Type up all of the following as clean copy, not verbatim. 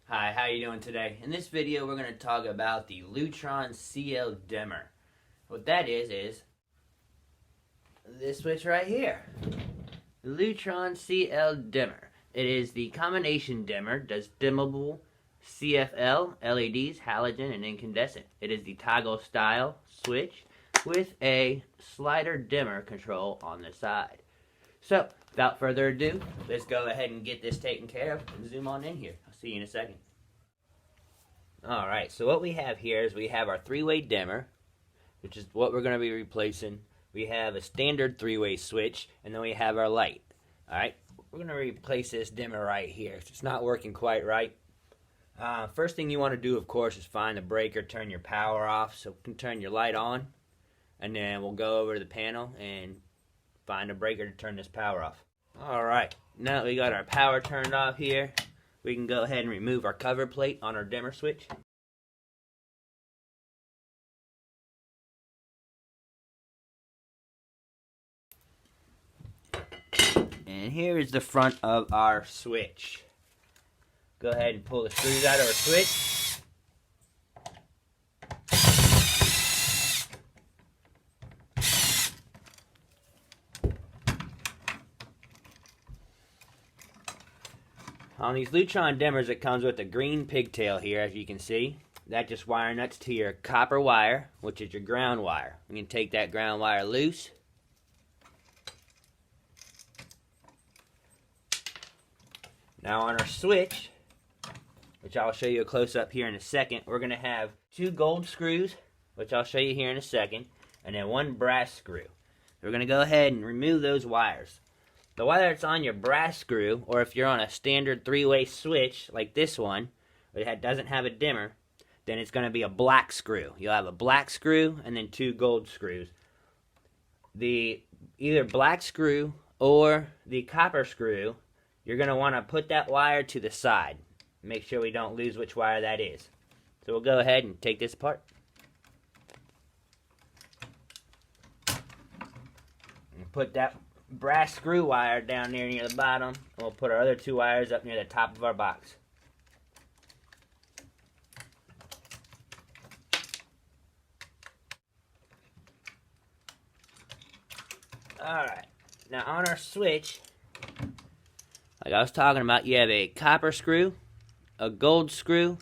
Hi, how you doing today? In this video we're going to talk about the Lutron CL dimmer. What that is this switch right here. The Lutron CL dimmer. It is the combination dimmer, does dimmable CFL, LEDs, halogen, and incandescent. It is the toggle style switch with a slider dimmer control on the side. So, without further ado, let's go ahead and get this taken care of and zoom on in here. I'll see you in a second. Alright, so what we have here is we have our three-way dimmer, which is what we're going to be replacing. We have a standard three-way switch, and then we have our light. Alright, we're going to replace this dimmer right here. It's not working quite right. First thing you want to do, of course, is find the breaker, turn your power off, so you can turn your light on, and then we'll go over to the panel and find a breaker to turn this power off. Alright, now that we got our power turned off here, we can go ahead and remove our cover plate on our dimmer switch. And here is the front of our switch. Go ahead and pull the screws out of our switch. On these Lutron dimmers, it comes with a green pigtail here, as you can see. That just wire nuts to your copper wire, which is your ground wire. You can take that ground wire loose. Now on our switch, which I'll show you a close-up here in a second, we're going to have two gold screws, which I'll show you here in a second, and then one brass screw. We're going to go ahead and remove those wires. The wire that's on your brass screw, or if you're on a standard three-way switch like this one, that doesn't have a dimmer, then it's going to be a black screw. You'll have a black screw and then two gold screws. The either black screw or the copper screw, you're going to want to put that wire to the side. Make sure we don't lose which wire that is. So we'll go ahead and take this apart. And put that brass screw wire down there near the bottom, and we'll put our other two wires up near the top of our box. Alright, now on our switch, like I was talking about, you have a copper screw, a gold screw,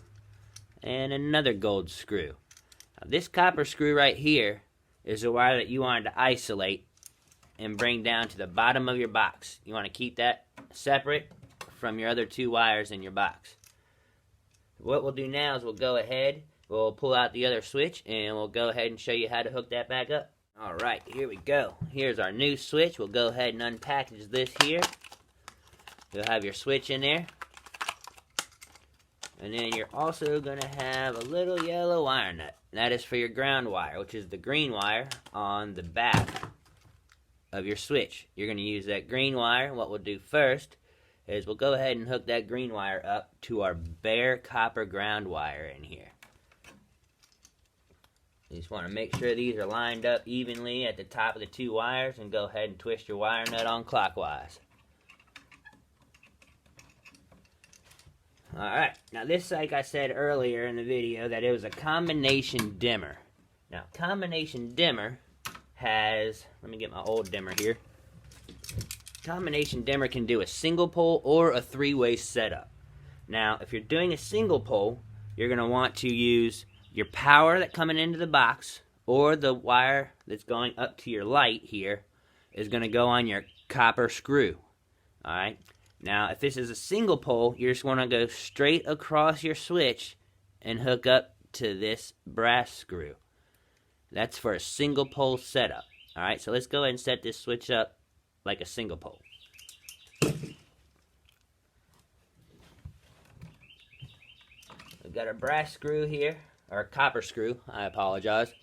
and another gold screw. Now this copper screw right here is the wire that you wanted to isolate and bring down to the bottom of your box. You want to keep that separate from your other two wires in your box. What we'll do now is we'll go ahead, we'll pull out the other switch, and we'll go ahead and show you how to hook that back up. Alright, here we go. Here's our new switch. We'll go ahead and unpackage this here. You'll have your switch in there. And then you're also going to have a little yellow wire nut. That is for your ground wire, which is the green wire on the back of your switch. You're going to use that green wire. What we'll do first is we'll go ahead and hook that green wire up to our bare copper ground wire in here. You just want to make sure these are lined up evenly at the top of the two wires, and go ahead and twist your wire nut on clockwise. Alright, now this, like I said earlier in the video, that it was a combination dimmer. Now, combination dimmer has, let me get my old dimmer here. Combination dimmer can do a single pole or a three-way setup. Now, if you're doing a single pole, you're going to want to use your power that's coming into the box, or the wire that's going up to your light here is going to go on your copper screw. Alright, now if this is a single pole, you just want to go straight across your switch and hook up to this brass screw. That's for a single pole setup. Alright, so let's go ahead and set this switch up like a single pole. We've got our brass screw here, or copper screw, I apologize.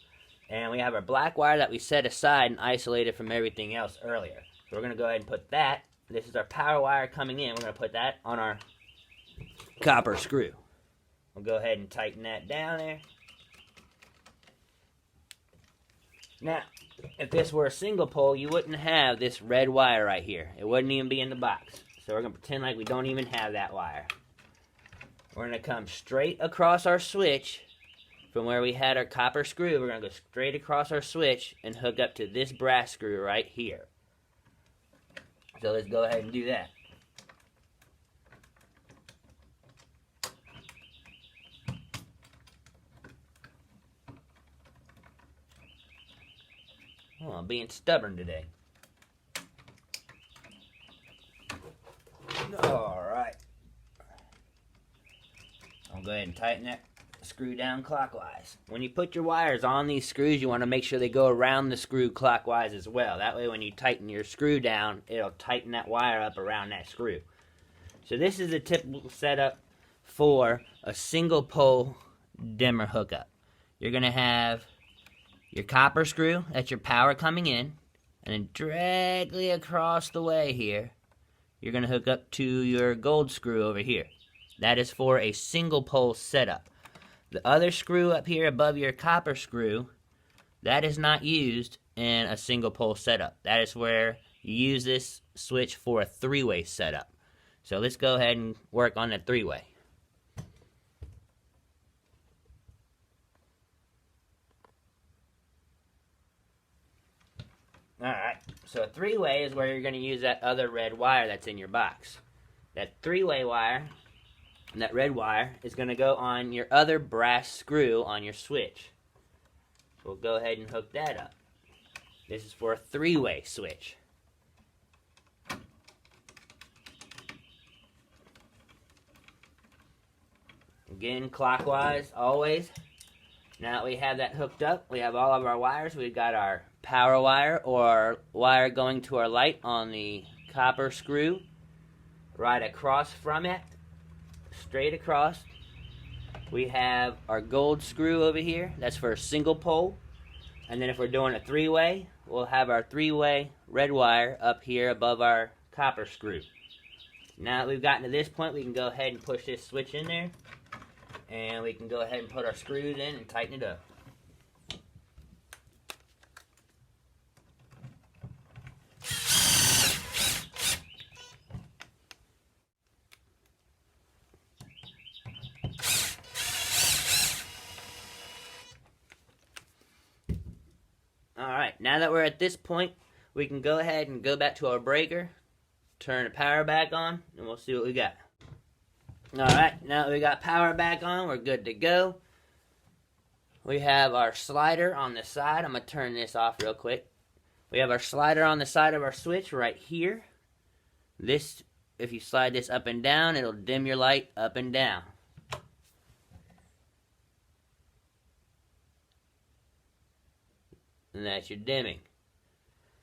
And we have our black wire that we set aside and isolated from everything else earlier. So we're going to go ahead and put that, this is our power wire coming in, we're going to put that on our copper screw. We'll go ahead and tighten that down there. Now, if this were a single pole, you wouldn't have this red wire right here. It wouldn't even be in the box. So we're going to pretend like we don't even have that wire. We're going to come straight across our switch from where we had our copper screw. We're going to go straight across our switch and hook up to this brass screw right here. So let's go ahead and do that. Oh, I'm being stubborn today. Alright. I'll go ahead and tighten that screw down clockwise. When you put your wires on these screws, you want to make sure they go around the screw clockwise as well. That way when you tighten your screw down, it'll tighten that wire up around that screw. So this is a typical setup for a single pole dimmer hookup. You're going to have your copper screw, that's your power coming in, and then directly across the way here, you're going to hook up to your gold screw over here. That is for a single pole setup. The other screw up here above your copper screw, that is not used in a single pole setup. That is where you use this switch for a three-way setup. So let's go ahead and work on the three-way. Alright, so a three-way is where you're going to use that other red wire that's in your box. That three-way wire, that red wire, is going to go on your other brass screw on your switch. We'll go ahead and hook that up. This is for a three-way switch. Again, clockwise, always. Now that we have that hooked up, we have all of our wires. We've got our power wire, or wire going to our light on the copper screw. Right across from it, straight across, we have our gold screw over here. That's for a single pole. And then if we're doing a three-way, we'll have our three-way red wire up here above our copper screw. Now that we've gotten to this point, we can go ahead and push this switch in there. And we can go ahead and put our screws in and tighten it up. Alright, now that we're at this point, we can go ahead and go back to our breaker, turn the power back on, and we'll see what we got. Alright, now that we got power back on, we're good to go. We have our slider on the side. I'm going to turn this off real quick. We have our slider on the side of our switch right here. This, if you slide this up and down, it'll dim your light up and down. And that's your dimming.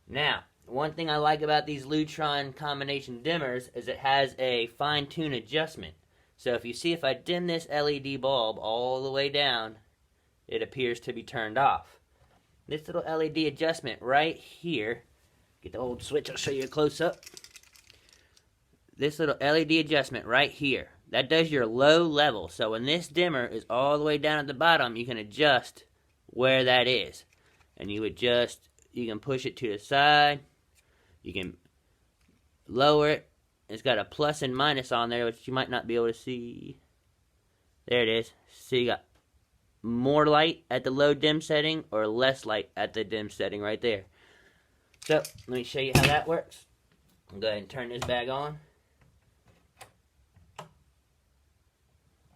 Now, one thing I like about these Lutron combination dimmers is it has a fine-tune adjustment. So if you see, if I dim this LED bulb all the way down, it appears to be turned off. This little LED adjustment right here, get the old switch, I'll show you a close-up. This little LED adjustment right here, that does your low level. So when this dimmer is all the way down at the bottom, you can adjust where that is. And you can push it to the side, you can lower it. It's got a plus and minus on there, which you might not be able to see. There it is. So you got more light at the low dim setting or less light at the dim setting right there. So, let me show you how that works. I'll go ahead and turn this back on.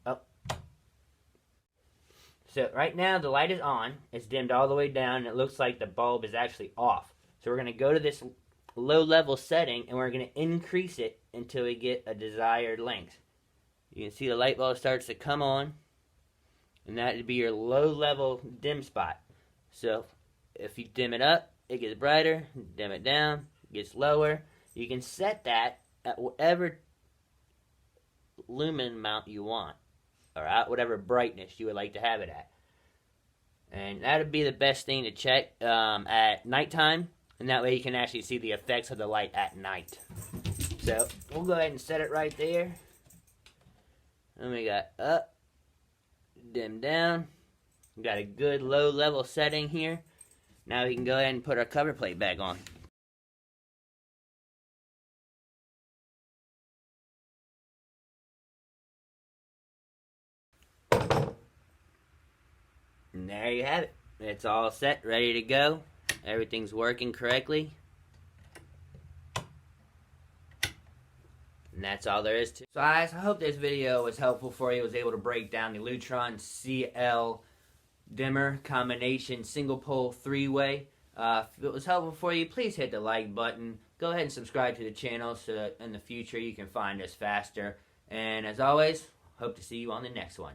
Oh. So, right now the light is on. It's dimmed all the way down, and it looks like the bulb is actually off. So we're going to go to this low level setting, and we're going to increase it until we get a desired length. You can see the light bulb starts to come on, and that would be your low level dim spot. So if you dim it up, it gets brighter. Dim it down, it gets lower. You can set that at whatever lumen amount you want, or at whatever brightness you would like to have it at. And that would be the best thing to check at nighttime. And that way you can actually see the effects of the light at night. So, we'll go ahead and set it right there. And we got up, dim down. We got a good low level setting here. Now we can go ahead and put our cover plate back on. And there you have it. It's all set, ready to go. Everything's working correctly. And that's all there is to it. So guys, I hope this video was helpful for you. I was able to break down the Lutron CL dimmer combination single pole 3-way. If it was helpful for you, please hit the like button. Go ahead and subscribe to the channel so that in the future you can find us faster. And as always, hope to see you on the next one.